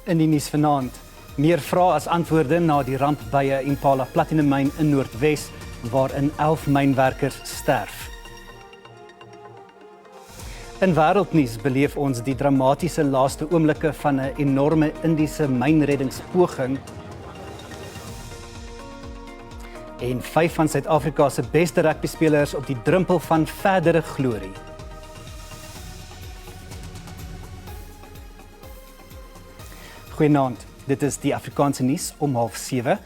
In die nuus vanaand, meer vrae as antwoorde na die ramp by 'n Impala platinummyn in Noordwes, waarin 11 mynwerkers sterf. In wêreldnuus beleef ons die dramatiese laaste oomblikke van 'n enorme Indiese mynreddingspoging. En 5 van Suid-Afrika se beste rugbyspelers op die drempel van verdere glorie. Goeienaand, dit is die Afrikaans Nuus om 6:30.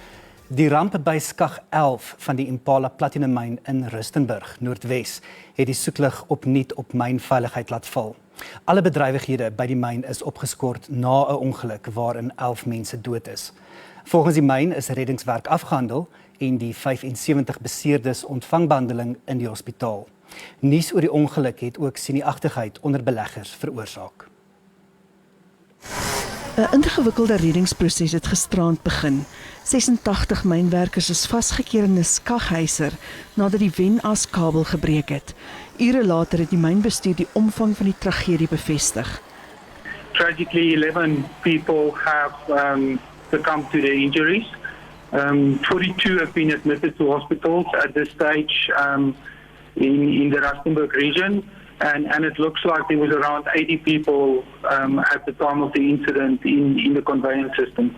Die ramp by skag 11 van die Impala platinummyn in Rustenburg, Noordwes, het die soeklig opnuut op mynveiligheid laat val. Alle bedrywighede by die myn is opgeskort na 'n ongeluk waarin 11 mense dood is. Volgens die myn is reddingswerk afgehandel en die 75 beseerdes ontvang behandeling in die hospitaal. Nuus oor die ongeluk het ook sinieagtigheid onder beleggers veroorsaak. 'n ingewikkelde reddingsproses het gisterand begin. 86 mynwerkers is vasgekeer in 'n skaghuiser nadat die wenaskabel gebreek het. Ure later het die mynbestuur die omvang van die tragedie bevestig. Tragically, 11 people have succumbed to their injuries. 42 have been admitted to hospitals at this stage in the Rustenburg region. And it looks like there was around 80 people at the time of the incident in the conveyance system.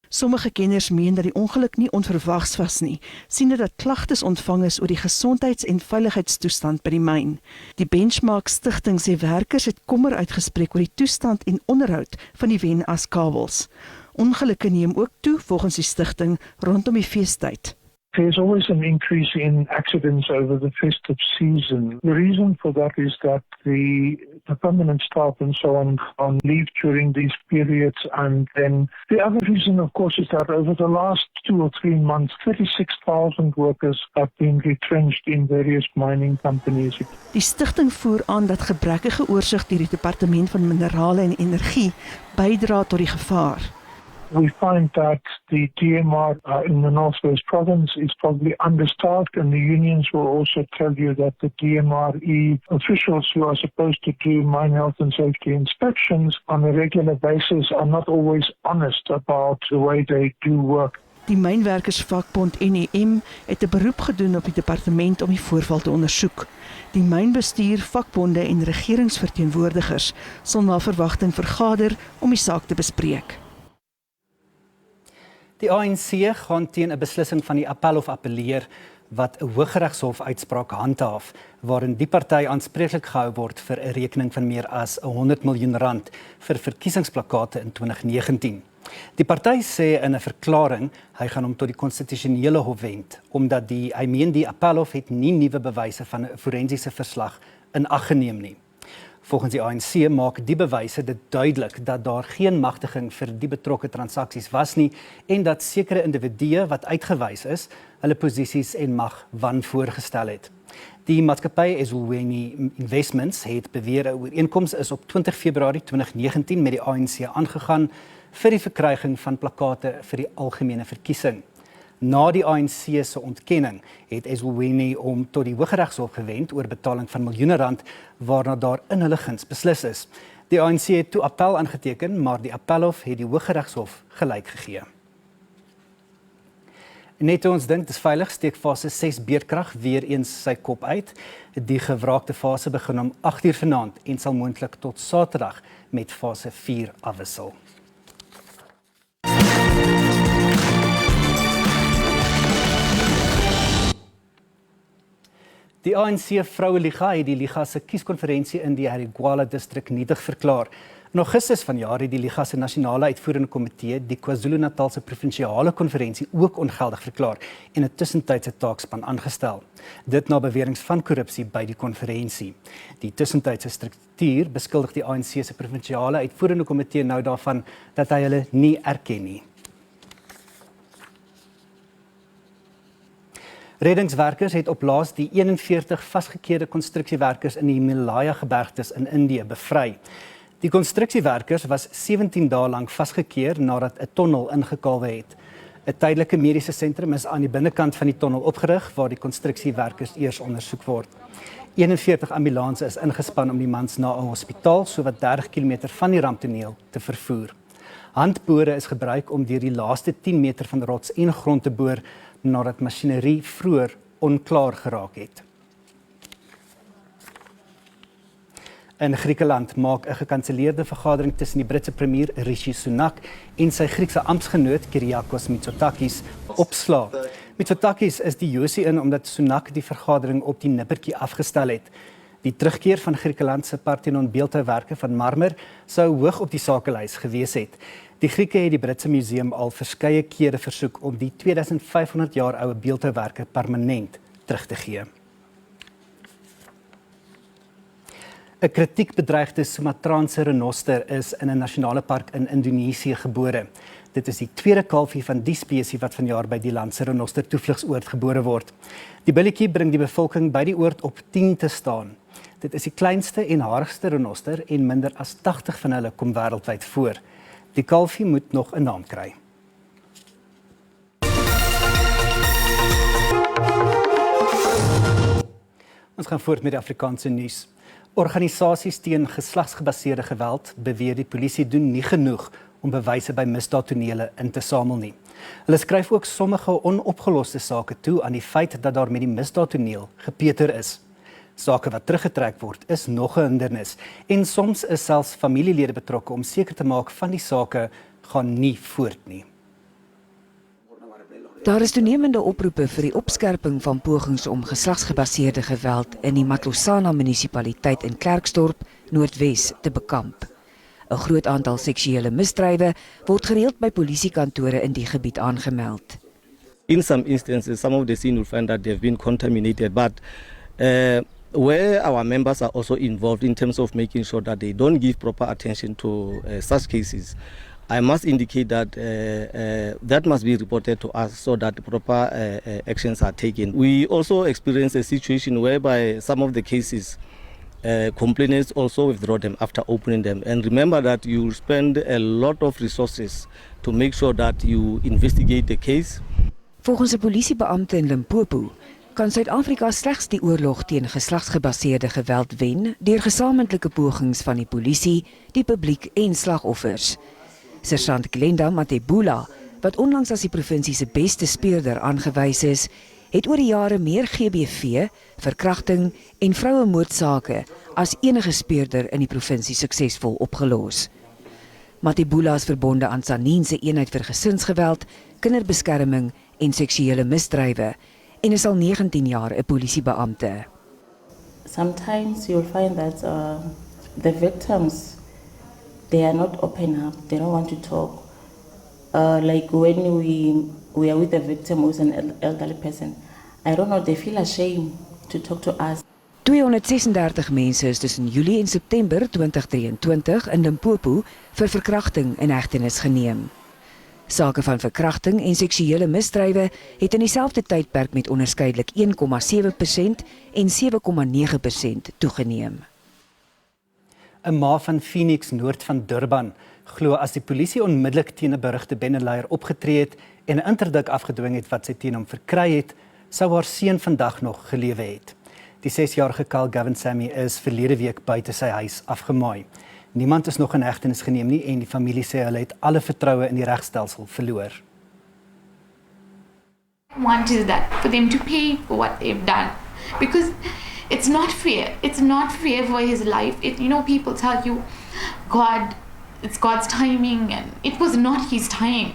Sommige kenners meen dat die ongeluk nie onverwags was nie, siende dat klagtes ontvang is oor die gesondheids- en veiligheidstoestand by die myn. Die Benchmark Stichting sê werkers het kommer uitgespreek oor die toestand en onderhoud van die wenaskabels. Ongelukke neem ook toe volgens die stigting rondom die feestyd. There's always an increase in accidents over the festive season. The reason for that is that the permanent staff and so on leave during these periods, and then the other reason, of course, is that over the last 2 or 3 months, 36,000 workers have been retrenched in various mining companies. Die stigting voer aan dat gebrekkige oorsig deur die Departement van Minerale en Energie bydra tot die gevaar. We find that the DMR in the Northwest Province is probably understaffed, and the unions will also tell you that the DMRE officials who are supposed to do mine health and safety inspections on a regular basis are not always honest about the way they do work. Die mynwerkersvakbond NEM het 'n beroep gedoen op die departement om die voorval te ondersoek. Die mynbestuur, vakbonde en regeringsverteenwoordigers sal na verwagting vergader om die saak te bespreek. Die ANC gaan teen 'n beslissing van die Appelhof appeleer wat 'n Hooggeregshof uitspraak handhaaf, waarin die party aanspreeklik gehou word vir 'n rekening van meer as R100 miljoen vir verkiesingsplakate in 2019. Die party sê in 'n verklaring hy gaan hom tot die konstitusionele hof wend, omdat hy meen die Appelhof het nie nuwe bewyse van 'n forensiese verslag in ag geneem nie. Volgens die ANC maak die bewyse dit duidelik dat daar geen magtiging vir die betrokke transaksies was nie en dat sekere individue wat uitgewys is, hulle posisies en mag wanvoorgestel het. Die maatskappy Ezulweni Investments het beweer 'n ooreenkoms is op 20 Februarie 2019 met die ANC aangegaan vir die verkryging van plakate vir die algemene verkiesing. Na die ANC se ontkenning het Ezulweni om tot die Hooggeregshof gewend oor betaling van miljoene rand waarna daar in hulle guns beslis is. Die ANC het toe appel aangeteken, maar die Appelhof het die Hooggeregshof gelyk gegee. Net toe ons dink dis veilig, steek fase 6 beerdkrag weer eens sy kop uit. Die gewraakte fase begin om 8:00 vanaand en sal moontlik tot Saterdag met fase 4 afwissel. Die ANC Vroueliga het die Liga se kieskonferensie in die Harigwala distrik nietig verklaar. In Augustus vanjaar het die Liga se nasionale uitvoerende komitee die KwaZulu-Natal se provinsiale konferensie ook ongeldig verklaar en 'n tussentydse taakspan aangestel. Dit na beweringe van korrupsie by die konferensie. Die tussentydse struktuur beskuldig die ANC se provinsiale uitvoerende komitee nou daarvan dat hy hulle nie erken nie. Reddingswerkers het op laas die 41 vasgekeerde konstruksiewerkers in die Himalaya-gebergtes in Indië bevry. Die konstruksiewerkers was 17 dae lank vasgekeer nadat 'n tonnel ingekalwe het. 'n Tydelike mediese sentrum is aan die binnekant van die tonnel opgerig waar die konstruksiewerkers eers ondersoek word. 41 ambulanses is ingespan om die mans na 'n hospitaal sowat 30 km van die ramptoneel te vervoer. Handbore is gebruik om deur die laaste 10 meter van rots en grond te boor nadat masjinerie vroeër onklaar geraak het. In Griekeland maak 'n gekanselleerde vergadering tussen die Britse premier Rishi Sunak en sy Griekse amptsgenoot Kyriakos Mitsotakis opslaa. Mitsotakis is die josie in omdat Sunak die vergadering op die nippertjie afgestel het. Die terugkeer van Griekeland se Parthenon beeldhouwerke van marmer sou hoog op die sakelys gewees het. Die Grieke het die Britse museum al verskeie kere versoek om die 2500 jaar oue beeldhouwerke permanent terug te gee. 'n kritiekbedreigde Sumatraanse renoster is in 'n nasionale park in Indonesië gebore. Dit is die tweede kalfie van die spesies wat vanjaar by die land se renoster toevlugsoord gebore word. Die billetjie bring die bevolking by die oord op 10 te staan. Dit is die kleinste en harigste renoster en minder as 80 van hulle kom wêreldwyd voor. Die kalfie moet nog 'n naam kry. Ons gaan voort met die Afrikaanse nuus. Organisasies teen geslagsgebaseerde geweld beweer die polisie doen nie genoeg om bewyse by misdaadtonele in te samel nie. Hulle skryf ook sommige onopgeloste sake toe aan die feit dat daar met die misdaadtoneel gepeter is. Sake wat teruggetrek word is nog 'n hindernis en soms is selfs familielede betrokke om seker te maak van die sake gaan nie voort nie. Daar is toenemende oproepe vir die opskerping van pogings om geslagsgebaseerde geweld in die Matlosana munisipaliteit in Klerksdorp, Noordwes, te bekamp. 'n Groot aantal seksuele misdrywe word gereeld by polisiekantore in die gebied aangemeld. In some instances, some of the scene will find that they've been contaminated, but where our members are also involved in terms of making sure that they don't give proper attention to such cases, I must indicate that that must be reported to us so that proper actions are taken. We also experience a situation whereby some of the cases, complainants also withdraw them after opening them. And remember that you spend a lot of resources to make sure that you investigate the case. Volgens 'n polisiebeampte in Limpopo kan Suid-Afrika slegs die oorlog teen geslagsgebaseerde geweld wen deur gesamentlike pogings van die polisie, die publiek en slagoffers. Sergeant Glenda Matebula, wat onlangs as die provinsie se beste speurder aangewys is, het oor die jare meer GBV, verkrachting en vrouemoordsake as enige speurder in die provinsie suksesvol opgelos. Matebula is verbonde aan Sanien se eenheid vir gesinsgeweld, kinderbeskerming en seksuele misdrywe en is al 19 jaar 'n polisiebeampte. Sometimes you'll find that the victims, they are not open up, they don't want to talk. Like when we are with the victim who's an elderly person, I don't know, they feel ashamed to talk to us. 236 mense is tussen Julie en September 2023 in Limpopo vir verkrachting in hegtenis geneem. Sake van verkrachting en seksuele misdrywe het in dieselfde tydperk met onderskeidelik 1,7% en 7,9% toegeneem. 'n Ma van Phoenix noord van Durban glo as die polisie onmiddellik teen 'n berugte bendeleier opgetree het en 'n interdik afgedwing het wat sy teen hom verkry het, sou haar seun vandag nog gelewe het. Die 6-jarige Kyle Gavin Sammy is verlede week buite sy huis afgemaai. Niemand is nog in hegtenis geneem nie en die familie sê hulle het alle vertroue in die regstelsel verloor. Want is that for them to pay for what they've done, because it's not fair. It's not fair for his life. People tell you, it's God's timing, and it was not his time.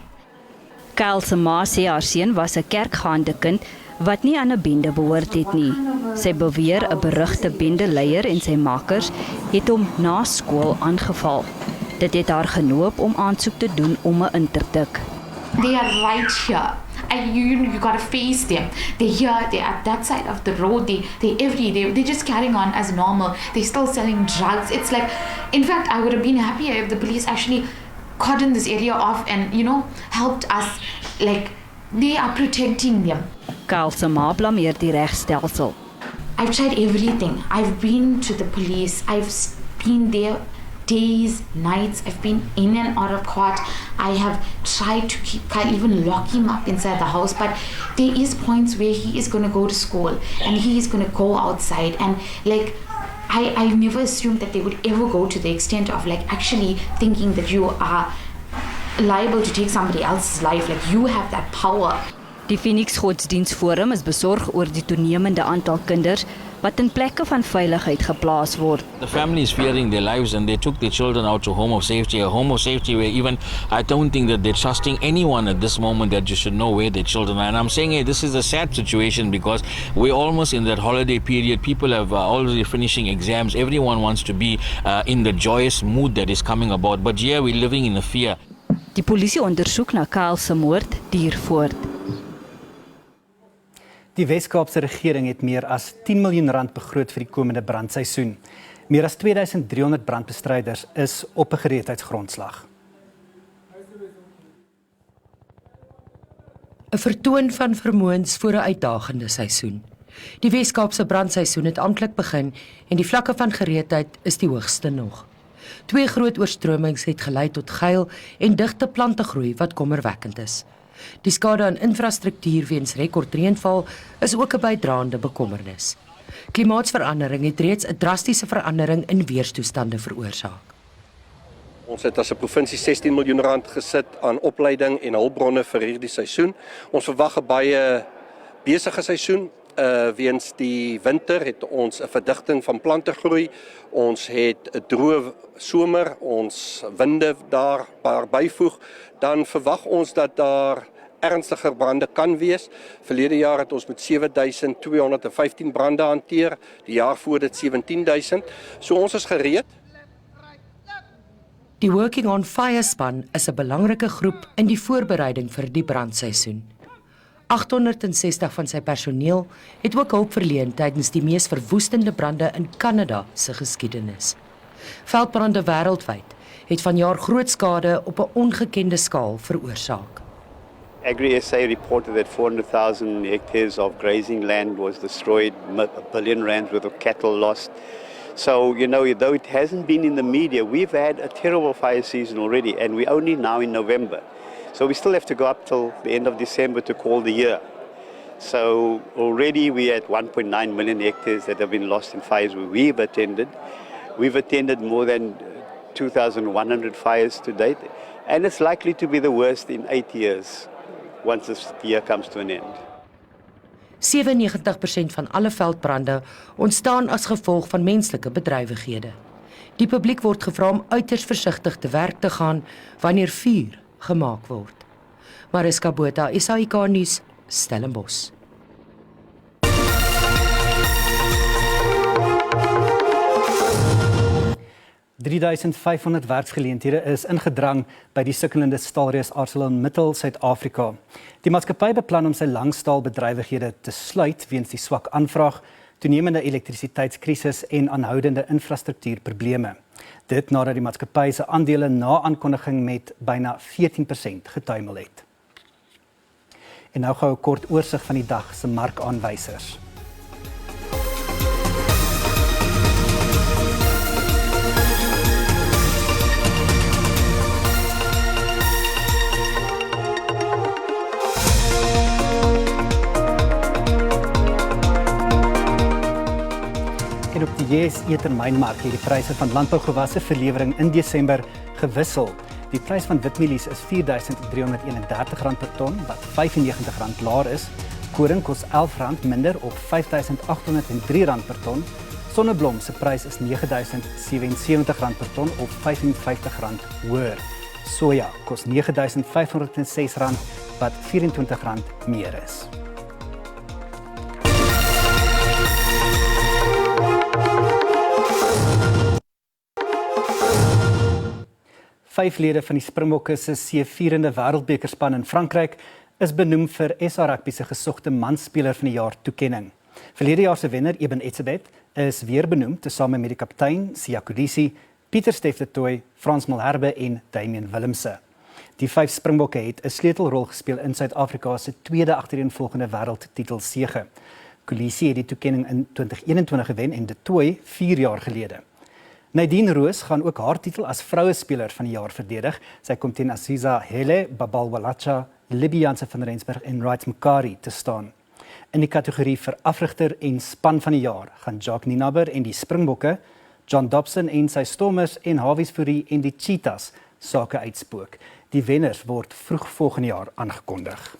Kyle se ma sê haar seun was 'n kerkgaande kind wat nie aan 'n bende behoort het nie. Sy beweer 'n berugte bendeleier en sy makers het hom na skool aangeval. Dit het haar genoop om aansoek te doen om 'n interdik. They are right here. And you gotta face them. They're here, they're at that side of the road, they're just carrying on as normal. They're still selling drugs. It's like, in fact, I would have been happier if the police actually cordoned this area off and, helped us, like, they are protecting them. Kyle se ma blameer die regstelsel. I've tried everything. I've been to the police. I've been there days, nights. I've been in and out of court. I have tried to can't even lock him up inside the house, but there is points where he is going to go to school and he is going to go outside, and like I never assumed that they would ever go to the extent of like actually thinking that you are liable to take somebody else's life. Like, you have that power. Die Phoenix Godsdienstforum is besorg oor die toenemende aantal kinders wat in plekke van veiligheid geplaas word. The family is fearing their lives and they took their children out to home of safety, a home of safety where even I don't think that they're trusting anyone at this moment that you should know where their children are. And I'm saying, hey, this is a sad situation because we're almost in that holiday period. People have already finishing exams. Everyone wants to be in the joyous mood that is coming about. But yeah, we're living in a fear. Die polisie ondersoek na Kyle se moord duur voort. Die Wes-Kaapse regering het meer as 10 miljoen rand begroot vir die komende brandseisoen. Meer as 2300 brandbestryders is op 'n gereedheidsgrondslag. 'n Vertoon van vermoëns vir 'n uitdagende seisoen. Die Wes-Kaapse brandseisoen het amptelik begin en die vlakke van gereedheid is die hoogste nog. 2 groot oorstromings het gelei tot geil en digte plantegroei wat kommerwekkend is. Die skade aan infrastruktuur weens rekordreënval is ook 'n bydraende bekommernis. Klimaatsverandering het reeds 'n drastiese verandering in weerstoestande veroorsaak. Ons het as 'n provinsie 16 miljoen rand gesit aan opleiding en hulpbronne vir hierdie seisoen. Ons verwag 'n baie besige seisoen. Weens die winter het ons 'n verdigting van plantegroei. Ons het 'n droë somer, ons winde daar byvoeg. Dan verwag ons dat daar ernstiger brande kan wees. Verlede jaar het ons met 7215 brande hanteer. Die jaar voor dit 17000. So ons is gereed. Die Working on Fire span is 'n belangrike groep in die voorbereiding vir die brandseisoen. 860 van sy personeel het ook hulp verleen tydens die mees verwoestende brande in Kanada se geskiedenis. Veldbrande wêreldwyd het vanjaar groot skade op 'n ongekende skaal veroorsaak. Agri-SA reported that 400,000 hectares of grazing land was destroyed, $1 billion worth of cattle lost. So, though it hasn't been in the media, we've had a terrible fire season already, and we're only now in November. So we still have to go up till the end of December to call the year. So already we're at 1.9 million hectares that have been lost in fires where we've attended. We've attended more than 2,100 fires to date, and it's likely to be the worst in 8 years once this year comes to an end. 97% van alle veldbrande ontstaan as gevolg van menslike bedrywighede. Die publiek word gevra om uiters versigtig te werk te gaan wanneer vuur gemaak word. Mariska Botha, SABC Nuus, Stellenbosch. $3,500 werksgeleenthede is ingedrang by die sukkelende staalreus ArcelorMittal Suid-Afrika. Die maatskappy beplan om sy langstaalbedrywighede te sluit weens die swak aanvraag, toenemende elektrisiteitskrisis en aanhoudende infrastruktuurprobleme. Dit nadat die maatskappy se aandele na aankondiging met byna 14% getuimel het. En nou gou 'n kort oorsig van die dag se markaanwysers. En op die JSE-termynmark het die pryse van landbougewasse vir lewering in Desember gewissel. Die prys van witmielies is R4,331 per ton, wat R95 laer is. Koring kos R11 minder op R5,803 per ton. Sonneblom se prys is R9,077 per ton op R55 hoër. Soja kos R9,506, wat R24 meer is. 5 lede van die Springbokke se C4de wêreldbekerspan in Frankryk is benoem vir SA Rugby se gesogte manspeler van die jaar toekenning. Verlede jaar se wenner Eben Etzebeth is weer benoem tesame met die kaptein Siya Kolisi, Pieter Stef de Tooy, Frans Malherbe en Damian Willemse. Die 5 Springbokke het 'n sleutelrol gespeel in Suid-Afrika se tweede agtereenvolgende wêreldtitelsege. Kolisi het die toekenning in 2021 gewen en de Tooy 4 jaar gelede. Nadine Roos gaan ook haar titel as vrouespeler van die jaar verdedig. Sy kom teen Aziza Hele, Babalwalacha, Libby Jansen van Rensburg en Wright Mkari te staan. In die kategorie vir afrigter en span van die jaar gaan Jacques Ninaber en die Springbokke, John Dobson en sy Stormers en Hawies Fourie en die Cheetahs sake uitspook. Die wenners word vroeg volgende jaar aangekondig.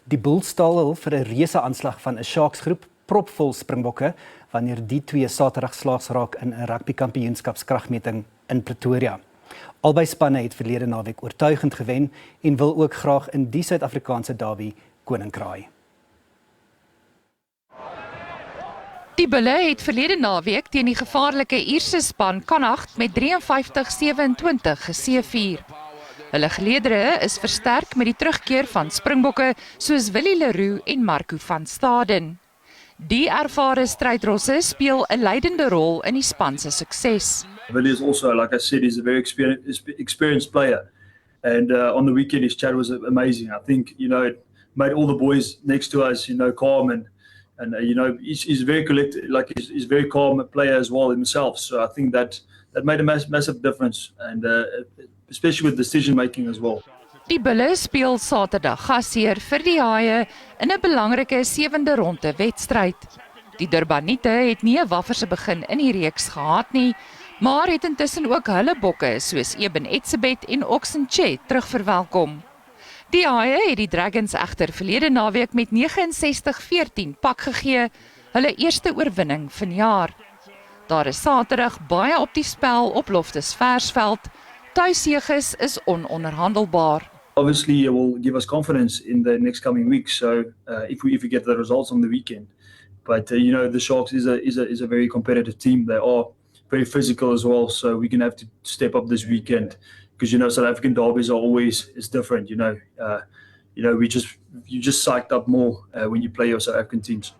Die Bulls staal vir 'n reuse aanslag van 'n Sharks-groep propvol Springbokke wanneer die twee Saterdag slaags raak in 'n rugby-kampioenskapskragmeting in Pretoria. Albei spanne het verlede naweek oortuigend gewen en wil ook graag in die Suid-Afrikaanse derby koning kraai. Die Bulle het verlede naweek teen die gevaarlike Ierse span Connacht met 53-27 geseëvier. Hulle geleedere is versterk met die terugkeer van Springbokke soos Willie Leroux en Marco van Staden. Die ervare strydrosse speel 'n leidende rol in die span se sukses. Willie is also, like I said, he's a very experienced player. And on the weekend, his chat was amazing. I think, it made all the boys next to us, calm and he's very collected, like he's very calm player as well himself. So I think that made a massive difference, and especially with decision making as well. Die Bulle speel Saterdag gasheer vir die Haie in 'n belangrike 7de ronde wedstryd. Die Durbaniete het nie 'n wafferse begin in die reeks gehad nie, maar het intussen ook hulle bokke soos Eben Etzebeth en Oxenche terugverwelkom. Die Haie het die Dragons egter verlede naweek met 69-14 pak gegee, hulle eerste oorwinning vanjaar. Daar is Saterdag baie op die spel op Loftus Versveld. Tuisseges is ononderhandelbaar. Obviously, it will give us confidence in the next coming weeks. So if we get the results on the weekend, but the Sharks is a very competitive team. They are very physical as well. So we're gonna have to step up this weekend because South African derbies are always different. You just psyched up more when you play your South African teams.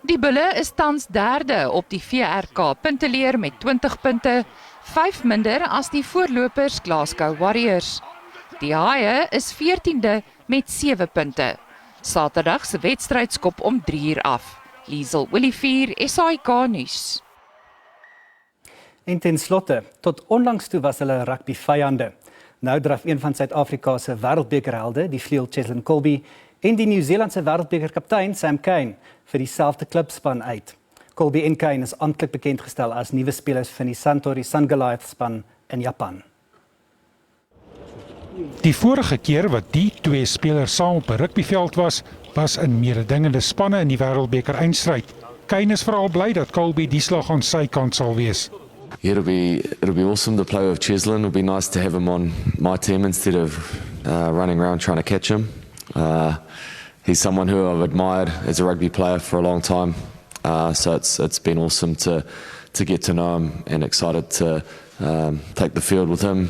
Die Bulle is tans derde op die VRK punteleer met 20 punte, 5 minder as die voorlopers Glasgow Warriors. Die Haie is 14de met 7 punte. Saterdag se wedstryd skop om 3:00 af. Liesel Olivier, SABC Nuus. En ten slotte, tot onlangs toe was hulle rugbyvyande. Nou draf een van Suid-Afrika se wêreldbekerhelde, die vleuel Cheslin Kolbe, en die Nieu-Seelandse wêreldbekerkaptein Sam Cane vir dieselfde klubspan uit. Kolbe en Cane is amptelik bekend gestel as nuwe spelers van die Suntory Sun Goliath span in Japan. Die vorige keer wat die twee spelers saam op 'n rugbyveld was in mededingende spanne in die wêreldbeker eindstryd. Cane is veral bly dat Kolbe die slag aan sy kant sal wees. It'll be awesome to play with Cheslin. It'll be nice to have him on my team instead of running around trying to catch him. He's someone who I've admired as a rugby player for a long time. So it's been awesome to get to know him and excited to take the field with him.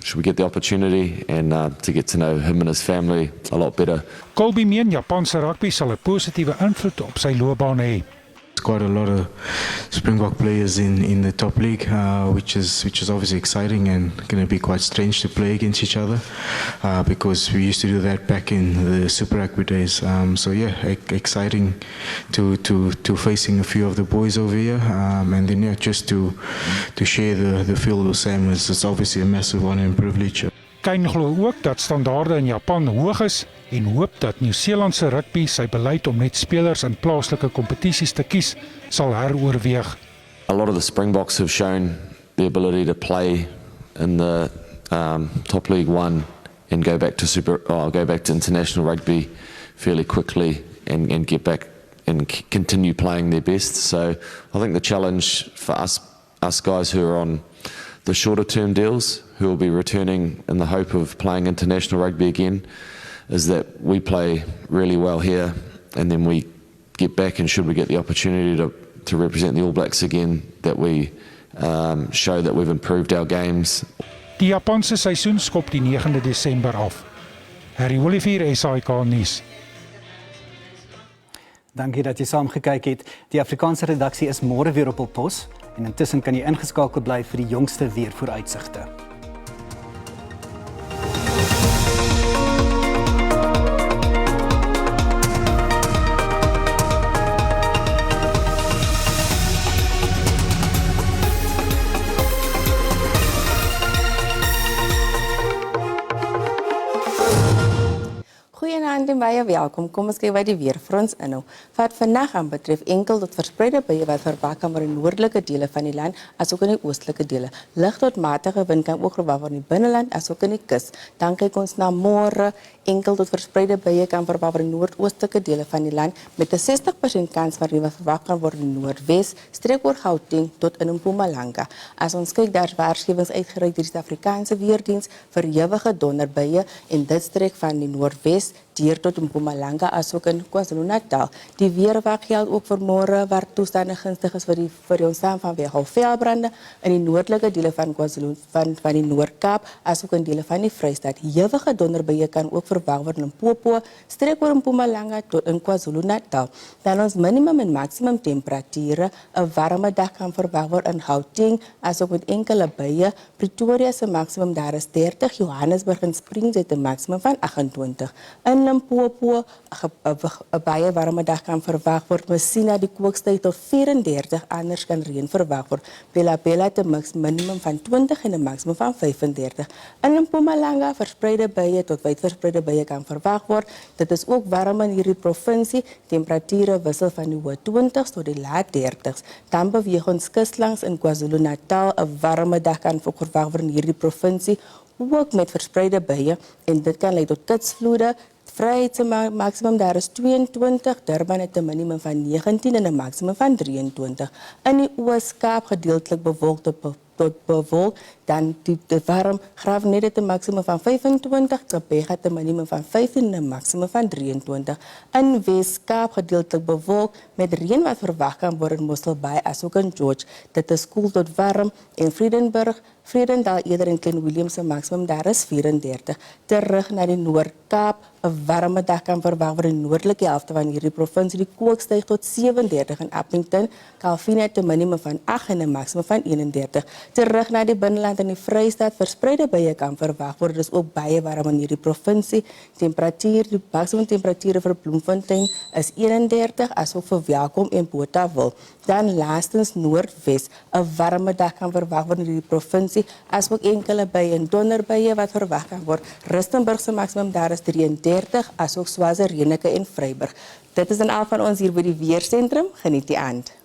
Should we get the opportunity and to get to know him and his family a lot better. Kolbe meen Japanse rugby sal 'n positiewe invloed op sy loopbaan hê. Quite a lot of Springbok players in the top league, which is obviously exciting and going to be quite strange to play against each other because we used to do that back in the Super Rugby days. So yeah, exciting to facing a few of the boys over here, and then just to share the field with Sam is obviously a massive honor and privilege. Cane glo ook dat standaarde in Japan hoog is en hoop dat Nieu-Seelandse rugby sy beleid om net spelers in plaaslike kompetisies te kies sal heroorweeg. A lot of the Springboks have shown the ability to play in the top League One and go back to international rugby fairly quickly and get back and continue playing their best. So I think the challenge for us guys who are on the shorter term deals, who will be returning in the hope of playing international rugby again, is that we play really well here and then we get back, and should we get the opportunity to represent the All Blacks again, that we show that we've improved our games. Die Japanse seisoen skop die 9de Desember af. Harry Olivier, SABC Nuus. Dankie dat jy saam gekyk het. Die Afrikaanse redaksie is môre weer op hul pos en intussen kan jy ingeskakel bly vir die jongste weervooruitsigte. goeienaand en baie welkom. Kom ons kyk wat die weer vir ons inhou. Wat vandag aan betref enkel tot verspreide buie wat verwag kan word in noordelike dele van die land asook in die oostelike dele. Lig tot matige wind kan ook verwag word in die binneland asook in die kus. Dan kyk ons na môre, enkel tot verspreide buie kan verwag word in noordoostelike dele van die land met 'n 60% kans van reën wat verwag kan word in noordwes, streek oor Gauteng tot in Mpumalanga. As ons kyk, daar's waarskuwings uitgereik deur die Afrikaanse weerdiens vir ewige donderbuie en dit strek van die noordwes deur tot Mpumalanga asook in KwaZulu-Natal. Die weerwag geld ook vir môre waar toestande gunstig is vir die ontstaan van veelbrande in die noordelike dele van KwaZulu van die Noord-Kaap asook in dele van die Vrystaat. Ewige donderbuie kan ook verwag word in Limpopo, streek oor Mpumalanga tot in KwaZulu-Natal. Dan ons minimum en maksimum temperature, 'n warme dag kan verwag word in Gauteng asook met enkele buie. Pretoria se maksimum daar is 30, Johannesburg en Springs het 'n maksimum van 28. In Limpopo 'n baie warme dag kan verwag word. Messina die kookstyf tot 34, anders kan reën verwag word. Bela het 'n minimum van 20 en 'n maksimum van 35. In Mpumalanga verspreide buie tot wyd verspreide buie kan verwag word. Dit is ook warm in hierdie provinsie. Temperature wissel van die hoë 20s tot die laat 30s. Dan beweeg ons kuslangs in KwaZulu-Natal. 'n warme dag kan verwag word in hierdie provinsie, ook met verspreide buie en dit kan lei tot kitsvloede. Vryheid se maksimum daar is 22, Durban het 'n minimum van 19 en 'n maksimum van 23. In die Oos-Kaap gedeeltelik bewolk tot bewolk, dan die warm Graafnet het 'n maksimum van 25, Kaapstad het 'n minimum van 15 en 'n maksimum van 23. In Wes-Kaap gedeeltelik bewolk met reën wat verwag kan word in Mosselbaai asook in George. Dit is koel tot warm en Vredendal eerder in Klein Willem se maksimum daar is 34. Terug na die Noord-Kaap, 'n warme dag kan verwag word in die noordelike helfte van hierdie provinsie. Die kook styg tot 37 in Appington, Kalvin het 'n minimum van 8 en 'n maksimum van 31. Terug na die binneland in die Vrystaat, verspreide buie kan verwag word. Dit is ook baie warm in hierdie provinsie. Die maksimum temperature vir Bloemfontein is 31, asook vir Welkom en Botawil. Dan laastens Noordwes, 'n warme dag kan verwag word in hierdie provinsie, asook enkele buie en donderbuie wat verwag kan word. Rustenburg se maksimum daar is 33, asook Swaziland, Reneke en Vryburg. Dit is dan al van ons hier by die Weersentrum. Geniet die aand.